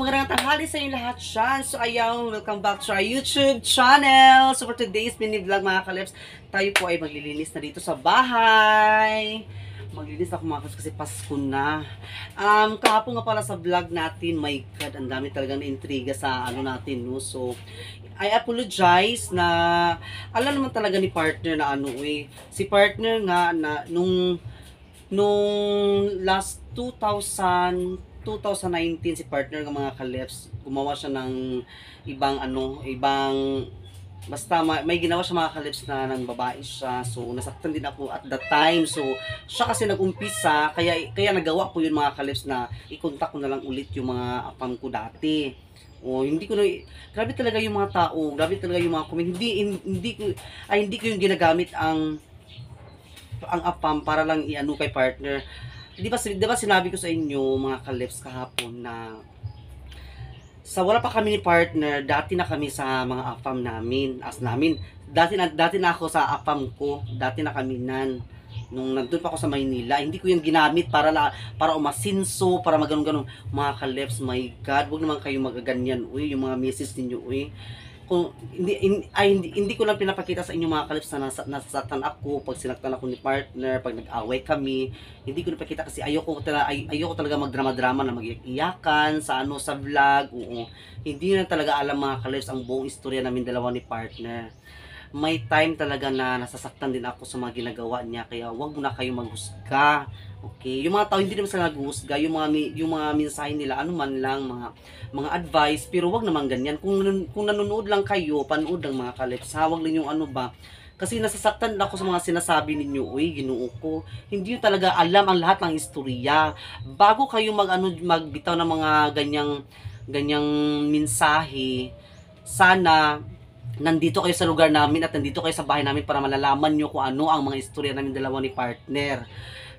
magandang tanghali sa inyo lahat dyan. So ayaw, welcome back to our YouTube channel. So for today's mini vlog mga kalips, tayo po ay maglilinis na dito sa bahay. Maglilinis ako mga kalips kasi Pasko na. Kahapon nga pala sa vlog natin, my God, ang dami talagang na-intriga sa ano natin, no? So, I apologize na alam naman talaga ni partner na ano si partner nga na nung last 2019 si partner ng mga kalips, gumawa siya ng ibang basta may ginawa siya mga kalips na ng babae siya. So nasaktan din ako at that time. So siya kasi nag-umpisa, kaya nagawa ko yun mga kalips na i-contact ko na lang ulit yung mga apam ko dati. Hindi ko na, grabe talaga yung mga tao, grabe talaga yung mga comment. Hindi ko yung ginagamit ang apam para lang i-ano kay partner. Di ba sinabi ko sa inyo mga kalips kahapon na sa wala pa kami ni partner, dati na kami sa mga apam namin, dati na ako sa apam ko, dati na kami nung nandun pa ako sa Maynila. Hindi ko yung ginamit para umasinso, para maganon-ganon. Mga kalips, my God, wag naman kayo magaganyan, yung mga misis ninyo, kung hindi ko lang pinapakita sa inyo mga kalips na nasasaktan ako pag sinaktan ako ni partner, pag nag-away kami. Hindi ko napakita kasi ayoko talaga magdrama-drama na mag-iyakan sa vlog. Hindi na talaga alam mga kalips ang buong istorya namin dalawa ni partner. May time talaga na nasasaktan din ako sa mga ginagawa niya, kaya wag mo na kayo maghusga. Okay, yung mga tao hindi naman sila naghusga, yung mga mensahe nila ano man lang, mga advice, pero wag naman ganyan. Kung nanonood lang kayo, panood lang mga kalips, wag lang yung ano ba, kasi nasasaktan ako sa mga sinasabi ninyo. Ginoo ko, hindi nyo talaga alam ang lahat ng istorya. Bago kayo magbitaw ng mga ganyang mensahe, sana nandito kayo sa lugar namin at nandito kayo sa bahay namin para malalaman nyo kung ano ang mga istorya namin dalawa ni partner.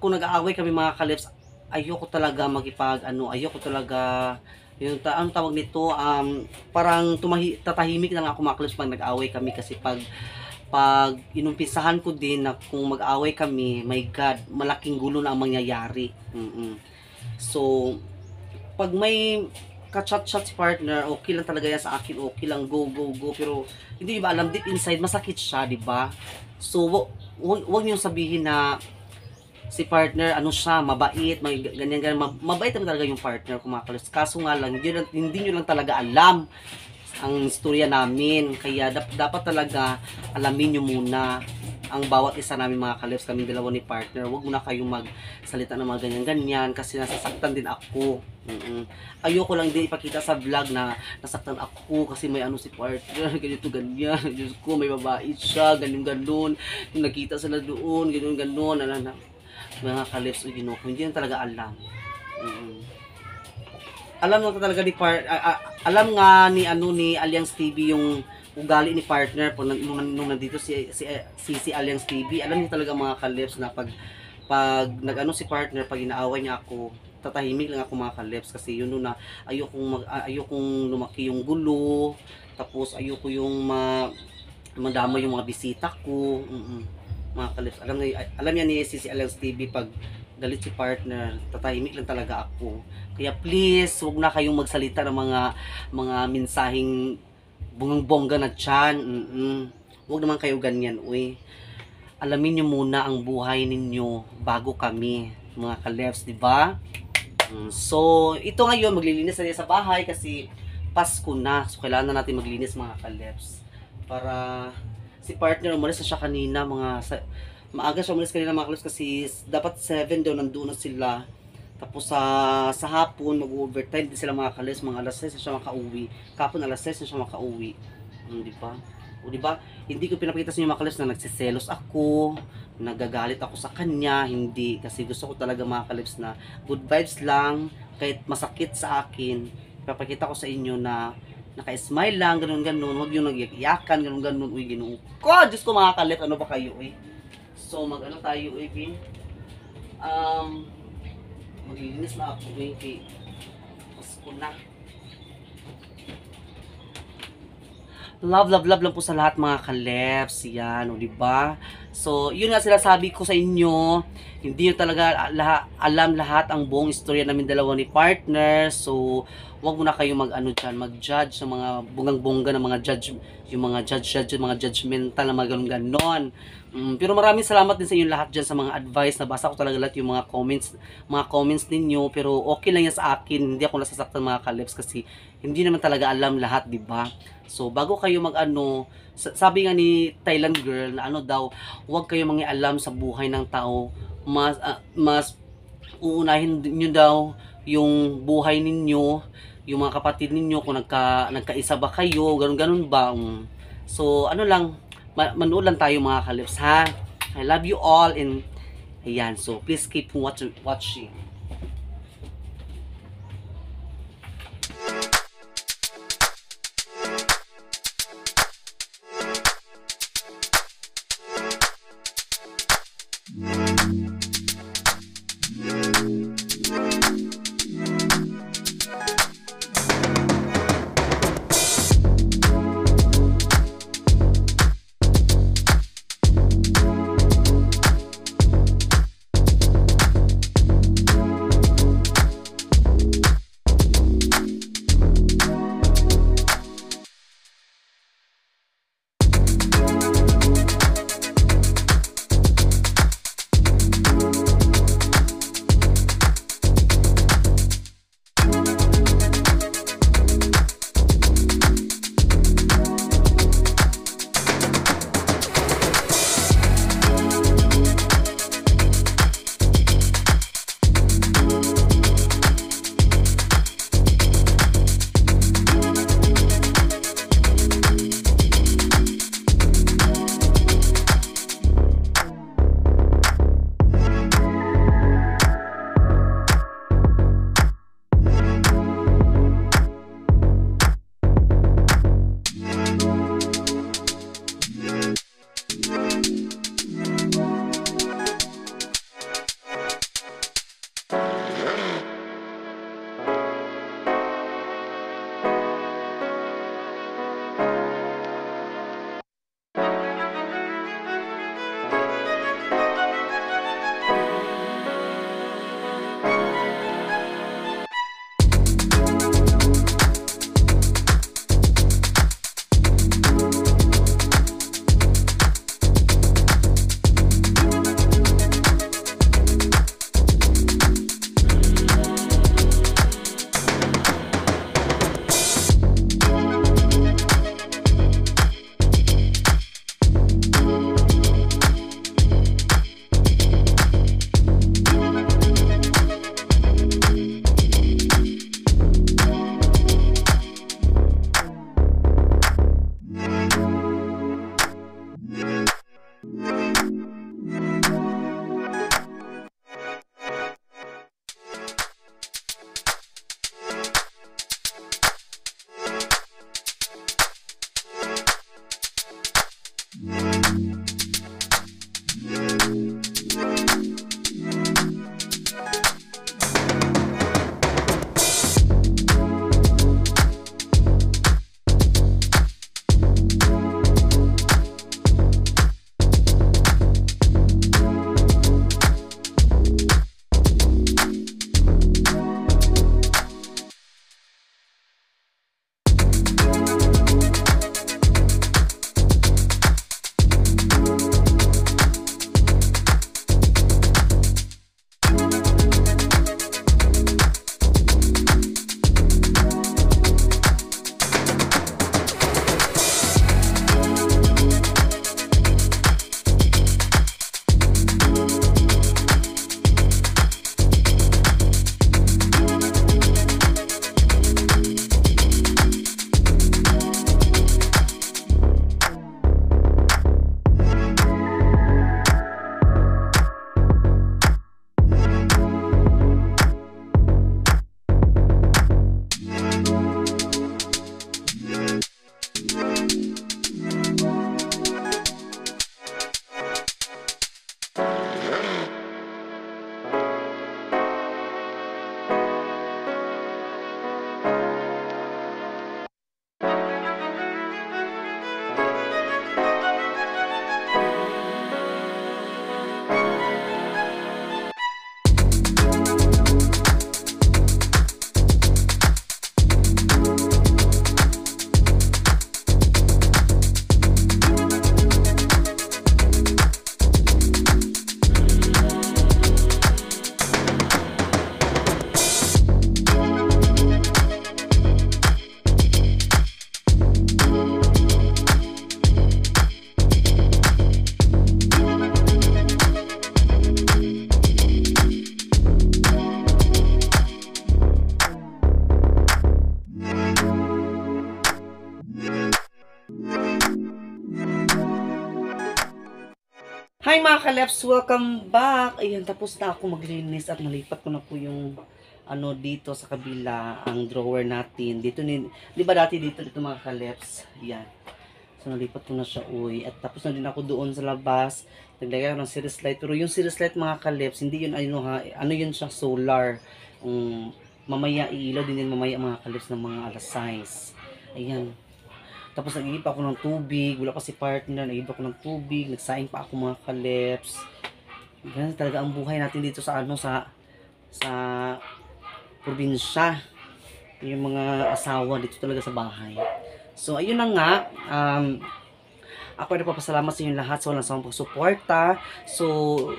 Kung nag-aaway kami mga kalips, ayoko talaga ayoko talaga, ang tawag nito, parang tatahimik na lang ako mga kalips pag nag-aaway kami, kasi pag inumpisahan ko din na kung mag-aaway kami, my God, malaking gulo na ang mangyayari. So, pag may ka-chat-chat si partner, okay lang talaga yan sa akin, okay lang, go. Pero hindi ba alam, deep inside, masakit siya, di ba? So, wag niyo sabihin na si partner, siya, mabait, may ganyan. Mabait naman talaga yung partner ko mga kalips. Kaso nga lang, hindi nyo lang talaga alam ang istorya namin. Kaya dapat talaga alamin nyo muna ang bawat isa namin mga kalips, kami dalawa ni partner. Huwag muna kayong magsalita ng mga ganyan kasi nasasaktan din ako. Ayoko lang din ipakita sa vlog na nasaktan ako kasi may si partner, ganito ganyan. Diyos ko, may babae siya, ganun. Nakita sila doon, ganun. Mga kalips, Ginoo ko, hindi na talaga alam. Alam na talaga alam nga ni Alliance TV yung ugali ni partner nung nandito si Alliance TV. Alam niyo talaga mga kalips na pag si partner, pag inaaway niya ako, tatahimik lang ako mga kalips, kasi yun na ayokong lumaki yung gulo, tapos ayoko yung madama yung mga bisita ko. Mga kalips, alam niya ni Alliance TV, pag galit si partner, tatahimik lang talaga ako. Kaya please, huwag na kayong magsalita ng mga mensaheng bungang-bongga na tiyan. Huwag naman kayo ganyan, Alamin nyo muna ang buhay ninyo bago kami, mga kalips, di ba? So, ito ngayon, maglilinis na sa bahay kasi Pasko na. So, kailangan na natin maglinis mga kalips. Para si partner, umalis na siya kanina, maaga siya umalis kanina mga kalips, kasi dapat 7 daw nandun na sila. Tapos sa hapon, mag-overtime din sila mga kalips, mga alas 6 na siya makauwi. Kapon alas 6 na siya makauwi. Di ba? Di ba? Hindi ko pinapakita sa inyo mga kalips na nagsiselos ako, nagagalit ako sa kanya. Hindi, kasi gusto ko talaga mga kalips na good vibes lang, kahit masakit sa akin. Pinapakita ko sa inyo na naka-smile lang, ganun. Huwag yung nag-iyakan, ganun. Ginoo ko, Diyos ko mga kalips, ano ba kayo, So, tayo, maglilinis na ako, kay Pasko na. Love lang po sa lahat mga kalips. Yan, di ba? So, yun nga sinasabi ko sa inyo, hindi nyo talaga alam lahat ang buong istorya namin dalawa ni partner. So, wag mo na kayo mag-ano dyan, mag-judge ng mga bungang-bongga ng mga judge, yung mga mga judgmental na mga ganon. Pero maraming salamat din sa inyo lahat dyan sa mga advice. Nabasa ko talaga lahat yung mga comments ninyo. Pero okay lang yan sa akin. Hindi ako nasasaktan mga kalips kasi hindi naman talaga alam lahat, di ba? So, bago kayo mag-ano, sabi nga ni Thailand girl na ano daw, huwag kayo mangialam sa buhay ng tao. Mas uunahin niyo daw yung buhay ninyo, yung mga kapatid ninyo, kung nagkaisa ba kayo, ganun ba. So, ano lang, manood lang tayo mga kalips, ha? I love you all, and ayan, so please keep watching. Hi mga kaleps, welcome back. Ayan, tapos na ako maglinis at nalipat ko na po yung ano dito sa kabila, ang drawer natin. Dito ni, di ba dati dito mga kaleps? Ayan. So nalipat ko na siya at tapos na din ako doon sa labas. Naglagay ako ng series light. Pero yung series light mga kaleps, hindi yun ano ha, ano yun siya solar. Mamaya iilaw din mamaya mga kaleps ng mga alas 6. Ayan. Tapos nag-iip ako ng tubig, wala pa si partner, nag-iip ako ng tubig, nagsaing pa ako mga kaleps. Ganyan talaga ang buhay natin dito sa ano sa probinsya. Yung mga asawa dito talaga sa bahay. So ayun na nga, ako ay nagpapasalamat sa inyo lahat sa walang sawang pagsuporta. So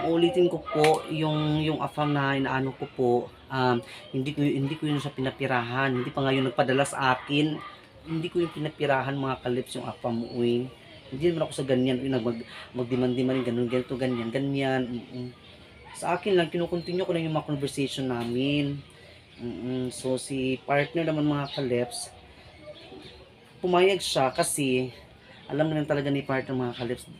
ulitin ko po yung AFAM na inaano ko po, hindi ko yun siya pinapirahan, hindi pa nga yung nagpadala sa akin. Hindi ko yung pinapirahan mga kalips yung AFAM uwing. Hindi naman ako sa ganyan, magdemand-demand, ganito, ganyan. Sa akin lang, kinukontinue ko lang yung mga conversation namin. So, si partner naman mga kalips, pumayag siya kasi, alam naman talaga ni partner mga kalips,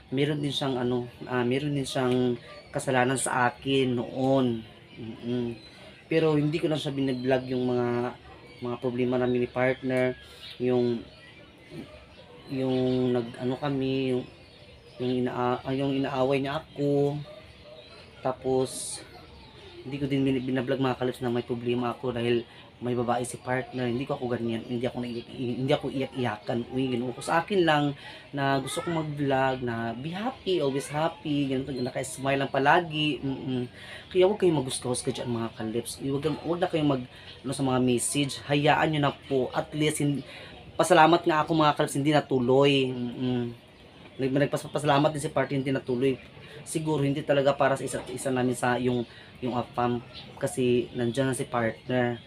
meron din siyang kasalanan sa akin noon. Pero hindi ko lang siya binablog yung mga problema namin ni partner, yung nag-ano kami, yung inaaway niya ako. Tapos hindi ko din binablog mga kalips na may problema ako dahil may babae si partner. Hindi ko ako ganyan, hindi ako iyak-iyakan. Ko sa akin lang na gusto kong mag-vlog na be happy, always happy, ganito, naka-smile lang palagi. Kaya huwag kayong magustuhos ka dyan mga kalips. Huwag na kayong sa mga message. Hayaan nyo na po. At least, pasalamat nga ako mga kalips, hindi natuloy. Nagpasalamat din si partner, hindi natuloy. Siguro hindi talaga para sa isa namin sa yung AFAM kasi nandiyan na si partner.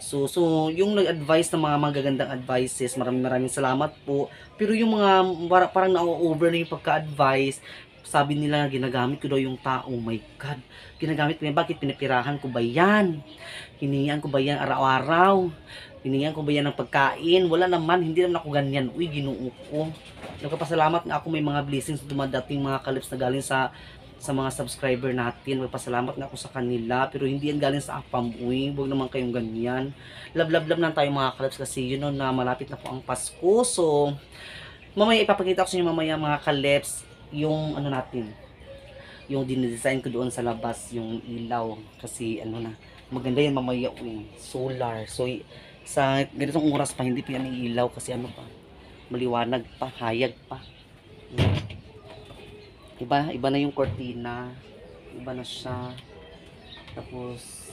So yung nag-advise ng mga magagandang advices, maraming salamat po. Pero yung mga parang na-over na yung pagka-advise, sabi nila ginagamit ko daw yung tao. Oh my God, ginagamit ko yan. Bakit pinapirahan ko ba yan? Hiningian ko ba yan araw-araw? Hiningian ko ba yan ng pagkain? Wala naman, hindi naman ako ganyan. Uy, Ginoo ko. Nagpapasalamat nga ako, may mga blessings dumadating mga kalips na galing sa mga subscriber natin. Magpasalamat nga ako sa kanila, pero hindi yan galing sa AFAM. Uy, huwag naman kayong ganyan. Love lang tayo mga kalips kasi yun na malapit na po ang Pasko. So mamaya ipapakita ko sa inyo mamaya mga kalips yung ano natin, yung dinesign ko doon sa labas, yung ilaw, kasi ano na, maganda yan mamaya, solar. So sa ganitong oras pa hindi pa yan ilaw kasi ano pa, maliwanag pa, hayag pa. Iba na yung cortina, iba na siya. Tapos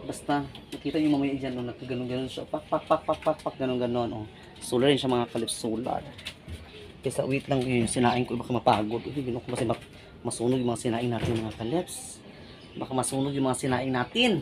basta nakita niyo mamaya diyan no, nagganon siya, pak ganon oh. Solar rin siya mga kalips, solar. Kesa wait lang yung sinain ko, baka mapagod. Ginoo ko kasi masunog yung mga sinain natin mga kalips. Baka masunog yung mga sinain natin.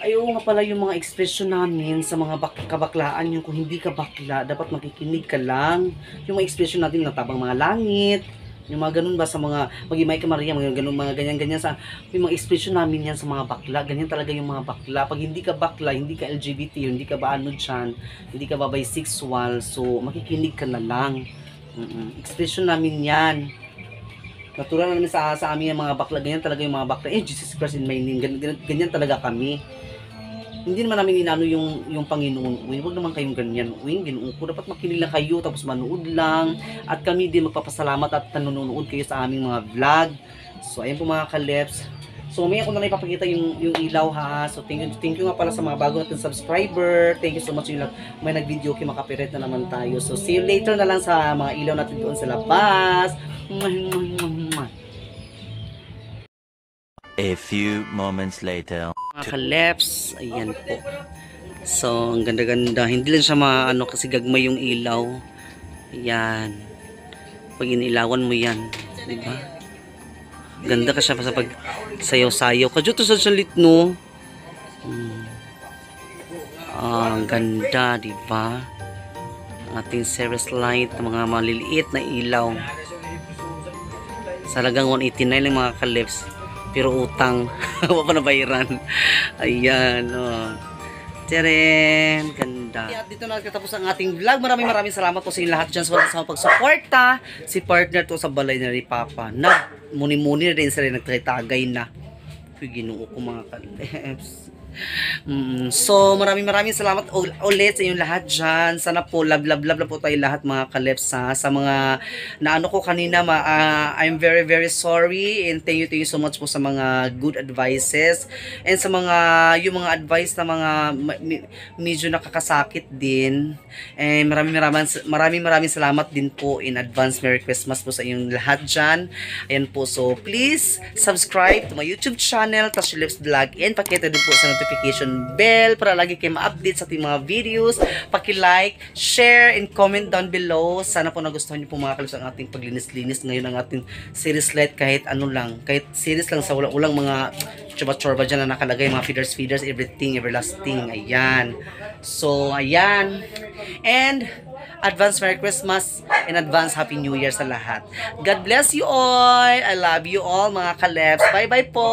Ayaw nga pala yung mga expression namin sa mga kabaklaan. Yung kung hindi ka bakla, dapat makikinig ka lang. Yung mga expression natin na tabang mga langit, yung mga ganun ba sa mga Magimay ka Maria, mga ganun, mga ganyan sa yung mga expression namin yan sa mga bakla. Ganyan talaga yung mga bakla. Pag hindi ka bakla, hindi ka LGBT, hindi ka ba ano dyan, hindi ka ba bisexual, so makikinig ka na lang. Expression namin yan. Natural namin sa amin yung mga bakla. Ganyan talaga yung mga bakla. Jesus Christ in my name. Ganyan talaga kami. Hindi naman namin inano yung Panginoon. Huwag naman kayong ganyan. Ginoo ko, dapat makinig lang kayo tapos manood lang. At kami din magpapasalamat at nanonood kayo sa aming mga vlog. So ayan po mga kalips. So may ako na ipapakita yung ilaw ha. So thank you nga pala sa mga bago natin subscriber. Thank you so much yung may nag-video kay makapiret na naman tayo. So see you later na lang sa mga ilaw natin doon sa labas. A few moments later. Mga kaleps, ayan po. So, ang ganda-ganda. Hindi lang siya maano kasi gagmay yung ilaw. Ayan. Pag inilawan mo yan, di ba? Ganda ka siya sa pag sayaw-sayaw. Kajuto sa salit, no? Ang ganda, di ba? Ating Ceres light, mga maliliit na ilaw. Sa lagang 189 lang mga kalips. Pero utang. Wala pa nabayaran. Ayan. Oh. Teren, ganda. At dito na katapos ang ating vlog. Maraming salamat po sa inyo lahat dyan sa pagsuporta. Si partner to sa balay na ni Papa. Muni-muni na rin sila nagtagay na. Ginoo ko mga kaleps. So, maraming salamat ulit sa inyong lahat dyan. Sana po, love po tayo lahat mga kaleps ha. Sa mga naano ko kanina, I'm very sorry and thank you so much po sa mga good advices and sa mga, yung mga advice na mga medyo nakakasakit din. And maraming salamat din po in advance. Merry Christmas po sa inyong lahat dyan. Ayan po, so please subscribe to my YouTube channel, Touch Your Lips Vlog, and pakita din po sa notification bell para lagi kayo ma-update sa ating mga videos. Paki-like, share, and comment down below. Sana po nagustuhan niyo po mga kalips ang ating paglinis-linis ngayon ang ating series light, kahit ano lang, kahit series lang sa walang mga chorba dyan na nakalagay, mga feeders, everything, everlasting. Ayan. So, ayan. And advance Merry Christmas and advance Happy New Year sa lahat. God bless you all. I love you all mga kaleps. Bye-bye po.